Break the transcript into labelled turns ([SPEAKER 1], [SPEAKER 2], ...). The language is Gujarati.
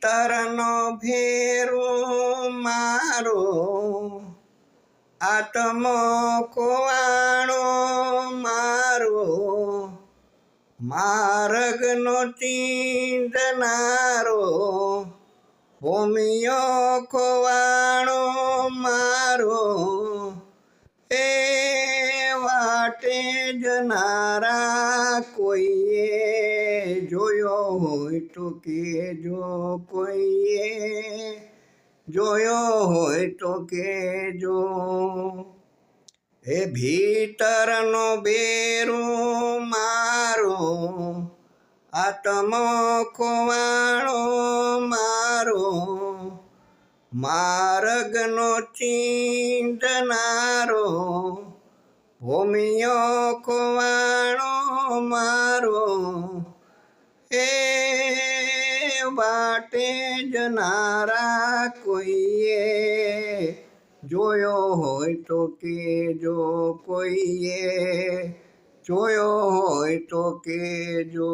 [SPEAKER 1] તરનો ભેરો મારો આત્મો કોવાણો મારો માર્ગનો ચીંધનારો ભૂમિયો ખોવાણો મારો એ વાટે જનારા કોઈએ જોયો હોય તો કેજો, કોઈએ જોયો હોય તો કેજો. એ ભીતરનો બેરો મારો આત્મો ખોવાણો મારો માર્ગનો ચીંધનારો ભૂમિયો ખોવાણો મારો એ વાટે જનારા કોઈએ જોયો હોય તો કેજો, કોઈએ જોયો હોય તો કેજો.